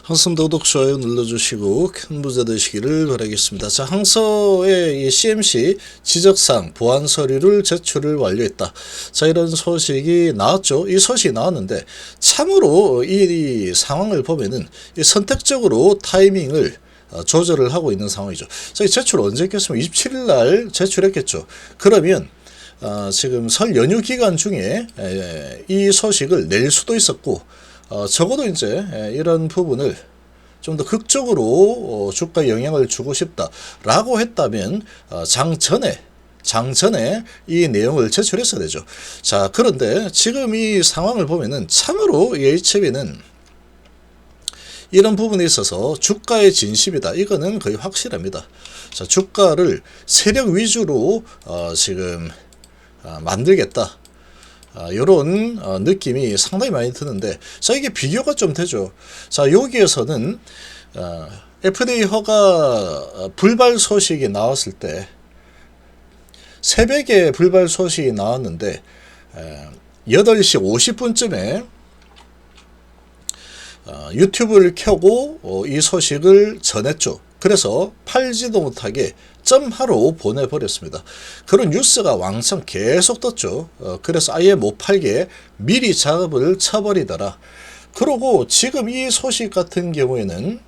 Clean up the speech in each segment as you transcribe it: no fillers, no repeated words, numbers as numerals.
항성도독 좋아요 눌러주시고 큰 부자 되시기를 바라겠습니다. 자, 항서의 이 CMC 지적사항 보완 서류를 제출을 완료했다. 자, 이런 소식이 나왔죠. 이 소식이 나왔는데 참으로 이 상황을 보면은 이 선택적으로 타이밍을 조절을 하고 있는 상황이죠. 자, 이 제출 언제 했겠습니까? 27일 날 제출했겠죠. 그러면 지금 설 연휴 기간 중에 이 소식을 낼 수도 있었고, 적어도 이제 이런 부분을 좀 더 극적으로 주가에 영향을 주고 싶다라고 했다면 장전에 이 내용을 제출했어야 되죠. 자, 그런데 지금 이 상황을 보면은 참으로 이 HB는 이런 부분에 있어서 주가의 진심이다. 이거는 거의 확실합니다. 자, 주가를 세력 위주로 지금 만들겠다. 이런 느낌이 상당히 많이 드는데, 자, 이게 비교가 좀 되죠. 자, 여기에서는 FDA 허가 불발 소식이 나왔을 때 새벽에 불발 소식이 나왔는데 8시 50분쯤에 유튜브를 켜고 이 소식을 전했죠. 그래서 팔지도 못하게 점하로 보내버렸습니다. 그런 뉴스가 왕창 계속 떴죠. 그래서 아예 못 팔게 미리 작업을 쳐버리더라. 그러고 지금 이 소식 같은 경우에는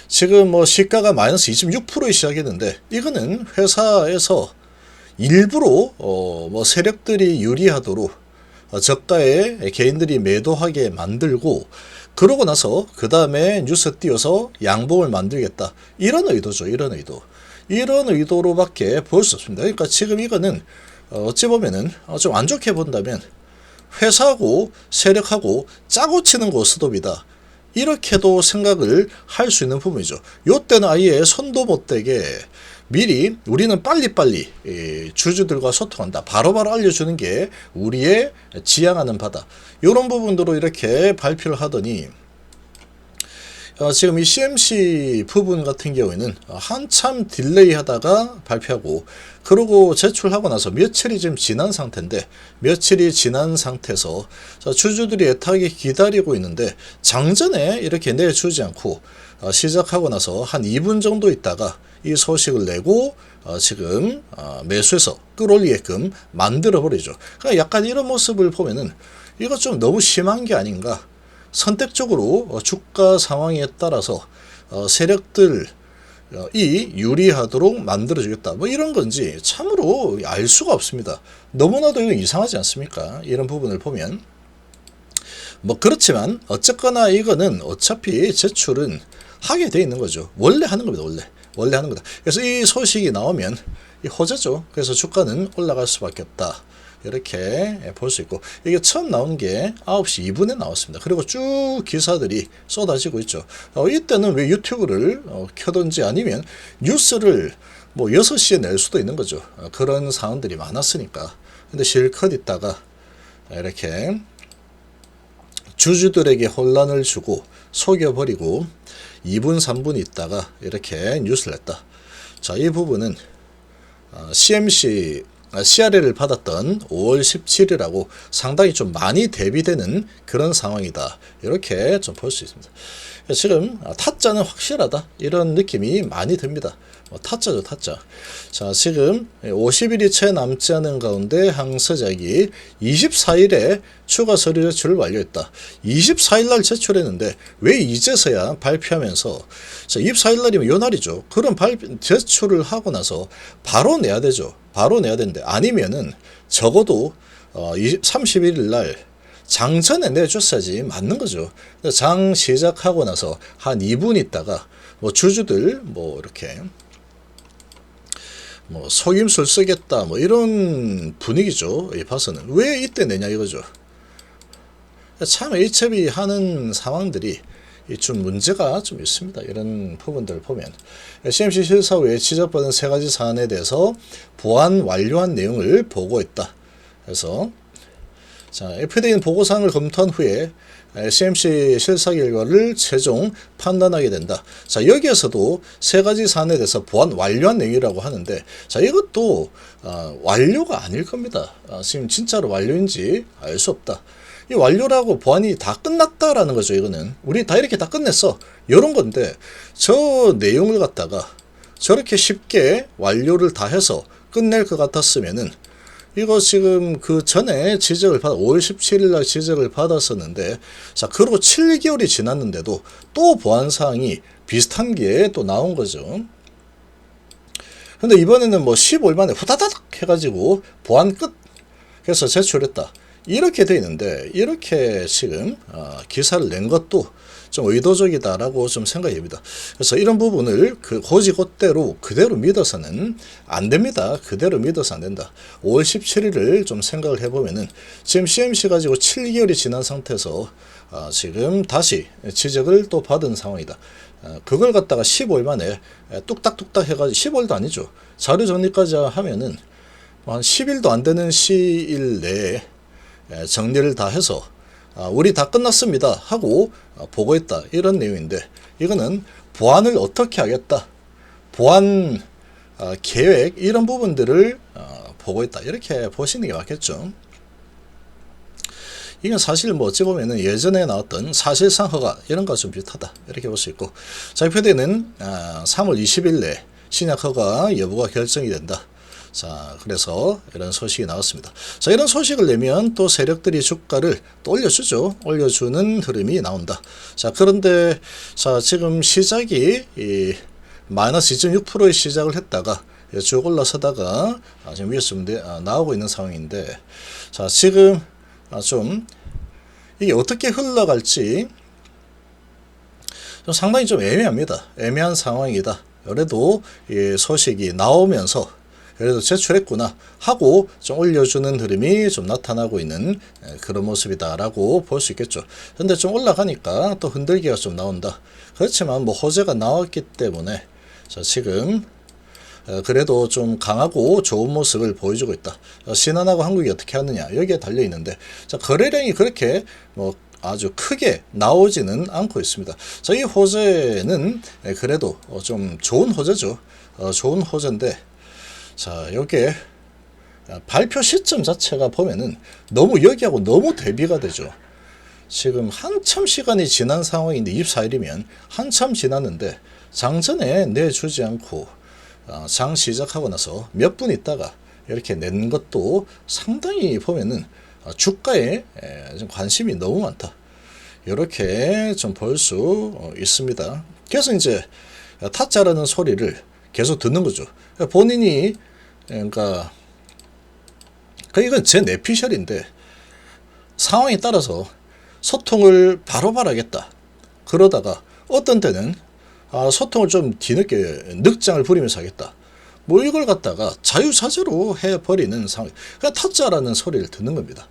지금 뭐 시가가 마이너스 26%에 시작했는데, 이거는 회사에서 일부러 뭐 세력들이 유리하도록 저가에 개인들이 매도하게 만들고, 그러고 나서 그 다음에 뉴스 띄워서 양봉을 만들겠다. 이런 의도죠. 이런 의도로밖에 볼 수 없습니다. 그러니까 지금 이거는 어찌 보면은 좀 안 좋게 본다면 회사하고 세력하고 짜고 치는 고스톱이다. 이렇게도 생각을 할 수 있는 부분이죠. 요때는 아예 손도 못 대게 미리 우리는 빨리빨리 주주들과 소통한다. 바로바로 알려주는 게 우리의 지향하는 바다. 이런 부분으로 이렇게 발표를 하더니 지금 이 CMC 부분 같은 경우에는 한참 딜레이 하다가 발표하고, 그러고 제출하고 나서 며칠이 지금 지난 상태인데, 며칠이 지난 상태에서 주주들이 애타게 기다리고 있는데 장전에 이렇게 내주지 않고 시작하고 나서 한 2분 정도 있다가 이 소식을 내고 지금 매수해서 끌어올리게끔 만들어버리죠. 그러니까 약간 이런 모습을 보면은 이거 좀 너무 심한 게 아닌가. 선택적으로 주가 상황에 따라서 세력들이 유리하도록 만들어주겠다. 뭐 이런 건지 참으로 알 수가 없습니다. 너무나도 이거 이상하지 않습니까? 이런 부분을 보면. 뭐 그렇지만 어쨌거나 이거는 어차피 제출은 하게 돼 있는 거죠. 원래 하는 겁니다. 원래 하는 거다. 그래서 이 소식이 나오면 이 호재죠. 그래서 주가는 올라갈 수밖에 없다. 이렇게 볼 수 있고, 이게 처음 나온 게 9시 2분에 나왔습니다. 그리고 쭉 기사들이 쏟아지고 있죠. 이때는 왜 유튜브를 켜든지 아니면 뉴스를 뭐 6시에 낼 수도 있는 거죠. 그런 상황들이 많았으니까. 근데 실컷 있다가 이렇게 주주들에게 혼란을 주고 속여버리고 2분 3분 있다가 이렇게 뉴스를 냈다. 자, 이 부분은 CRL을 받았던 5월 17일하고 상당히 좀 많이 대비되는 그런 상황이다. 이렇게 좀 볼 수 있습니다. 지금 타짜는 확실하다. 이런 느낌이 많이 듭니다. 타짜죠, 타짜. 자, 지금 50일이 채 남지 않은 가운데 항서작이 24일에 추가 서류 제출을 완료했다. 24일 날 제출했는데 왜 이제서야 발표하면서, 자, 24일 날이면 요 날이죠. 그럼 제출을 하고 나서 바로 내야 되죠. 바로 내야 되는데, 아니면은 적어도 31일 날 장전에 내줬어야지 맞는 거죠. 장 시작하고 나서 한 2분 있다가 뭐 주주들 뭐 이렇게 뭐 속임수를 쓰겠다 뭐 이런 분위기죠. 봐서는 왜 이때 내냐 이거죠. 참 HB 하는 상황들이 좀 문제가 좀 있습니다. 이런 부분들을 보면 CMC 실사 후에 지적받은 3가지 사안에 대해서 보완 완료한 내용을 보고했다. 그래서 자, FDA는 보고사항을 검토한 후에 CMC 실사 결과를 최종 판단하게 된다. 자, 여기에서도 3가지 사안에 대해서 보완 완료한 내용이라고 하는데, 자, 이것도 완료가 아닐 겁니다. 지금 진짜로 완료인지 알 수 없다. 이 완료라고 보안이 다 끝났다라는 거죠. 이거는 우리 다 이렇게 다 끝냈어, 이런 건데 저 내용을 갖다가 저렇게 쉽게 완료를 다 해서 끝낼 것 같았으면은 이거 지금 그 전에 지적을 5월 17일 날 지적을 받았었는데, 자, 그리고 7개월이 지났는데도 또 보안사항이 비슷한 게 또 나온 거죠. 근데 이번에는 뭐 15일 만에 후다닥 해가지고 보안 끝 해서 제출했다, 이렇게 돼 있는데, 이렇게 지금 기사를 낸 것도 좀 의도적이다라고 좀 생각이 됩니다. 그래서 이런 부분을 그 고지고대로 그대로 믿어서는 안 됩니다. 그대로 믿어서 안 된다. 5월 17일을 좀 생각을 해보면은 지금 CMC 가지고 7개월이 지난 상태에서 지금 다시 지적을 또 받은 상황이다. 그걸 갖다가 15일 만에 뚝딱뚝딱 해가지고, 15일도 아니죠, 자료 정리까지 하면은 한 10일도 안 되는 시일 내에 정리를 다 해서 우리 다 끝났습니다 하고 보고했다, 이런 내용인데, 이거는 보안을 어떻게 하겠다, 보안 계획, 이런 부분들을 보고했다, 이렇게 보시는 게 맞겠죠. 이건 사실 뭐 어찌 보면은 예전에 나왔던 사실상 허가 이런 것과 좀 비슷하다, 이렇게 볼 수 있고, 자, 표대는 3월 20일 내 신약 허가 여부가 결정이 된다. 자, 그래서 이런 소식이 나왔습니다. 자, 이런 소식을 내면 또 세력들이 주가를 또 올려주죠. 올려주는 흐름이 나온다. 자, 그런데 자, 지금 시작이 마이너스 2.6%의 시작을 했다가 쭉 올라서다가 지금 위에서 좀 나오고 있는 상황인데, 자, 지금 좀 이게 어떻게 흘러갈지 좀 상당히 좀 애매합니다. 애매한 상황이다. 그래도 이 소식이 나오면서 그래도 제출했구나 하고 좀 올려주는 흐름이 좀 나타나고 있는 그런 모습이다라고 볼 수 있겠죠. 근데 좀 올라가니까 또 흔들기가 좀 나온다. 그렇지만 뭐 호재가 나왔기 때문에 자, 지금 그래도 좀 강하고 좋은 모습을 보여주고 있다. 신한하고 한국이 어떻게 하느냐 여기에 달려 있는데, 자, 거래량이 그렇게 뭐 아주 크게 나오지는 않고 있습니다. 자, 이 호재는 그래도 좀 좋은 호재죠. 좋은 호재인데, 자, 요게 발표 시점 자체가 보면은 너무 여기하고 너무 대비가 되죠. 지금 한참 시간이 지난 상황인데, 24일이면 한참 지났는데 장전에 내주지 않고 장 시작하고 나서 몇 분 있다가 이렇게 낸 것도 상당히 보면은 주가에 좀 관심이 너무 많다, 이렇게 좀 볼 수 있습니다. 그래서 이제 타짜라는 소리를 계속 듣는 거죠. 본인이 그러니까 이건 제 내피셜인데 상황에 따라서 소통을 바로바로 하겠다, 그러다가 어떤 때는 소통을 좀 뒤늦게 늑장을 부리면서 하겠다, 뭐 이걸 갖다가 자유자재로 해버리는 상황. 그러니까 타짜라는 소리를 듣는 겁니다.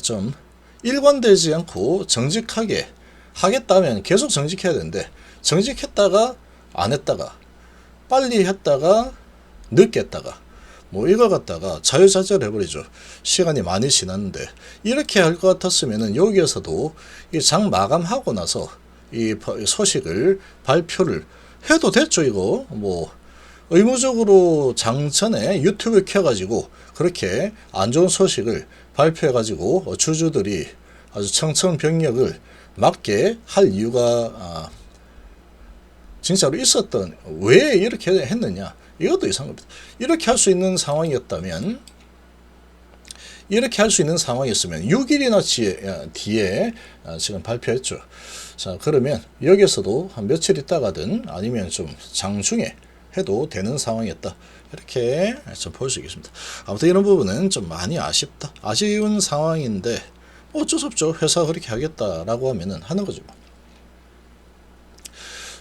좀 일관되지 않고 정직하게 하겠다면 계속 정직해야 되는데, 정직했다가 안 했다가 빨리 했다가 늦게 했다가 뭐 이걸 갖다가 자유자재로 해버리죠. 시간이 많이 지났는데, 이렇게 할 것 같았으면은 여기에서도 이 장 마감하고 나서 이 소식을 발표를 해도 됐죠. 이거 뭐 의무적으로 장 전에 유튜브 켜가지고 그렇게 안 좋은 소식을 발표해가지고 주주들이 아주 청천벽력을 맞게 할 이유가 진짜로 있었던, 왜 이렇게 했느냐, 이것도 이상합니다. 이렇게 할 수 있는 상황이었다면, 이렇게 할 수 있는 상황이었으면 6일이나 뒤에 지금 발표했죠. 자, 그러면 여기에서도 한 며칠 있다가든 아니면 좀 장중에 해도 되는 상황이었다, 이렇게 좀 볼 수 있겠습니다. 아무튼 이런 부분은 좀 많이 아쉽다, 아쉬운 상황인데 어쩔 수 없죠. 회사가 그렇게 하겠다라고 하면은 하는 거죠.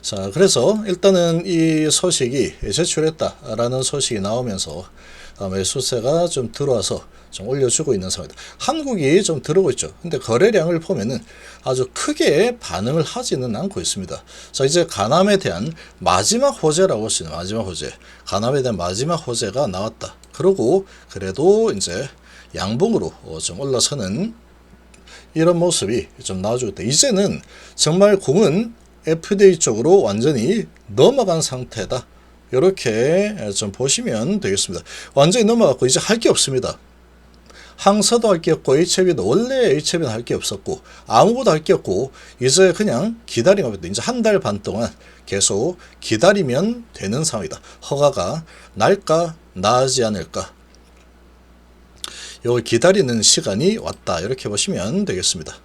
자, 그래서 일단은 이 소식이 제출했다라는 소식이 나오면서 매수세가 좀 들어와서 좀 올려주고 있는 상황이다. 한국이 좀 들어오고 있죠. 근데 거래량을 보면은 아주 크게 반응을 하지는 않고 있습니다. 자, 이제 가남에 대한 마지막 호재라고 할 수 있는 마지막 호재, 가남에 대한 마지막 호재가 나왔다. 그러고 그래도 이제 양봉으로 좀 올라서는 이런 모습이 좀 나와주고 있다. 이제는 정말 공은 FDA 쪽으로 완전히 넘어간 상태다, 이렇게 좀 보시면 되겠습니다. 완전히 넘어갔고 이제 할 게 없습니다. 항서도 할 게 없고 HAB도 원래 HAB는 할 게 없었고 아무것도 할 게 없고 이제 그냥 기다리면 돼. 이제 한 달 반 동안 계속 기다리면 되는 상황이다. 허가가 날까 나지 않을까. 요 기다리는 시간이 왔다. 이렇게 보시면 되겠습니다.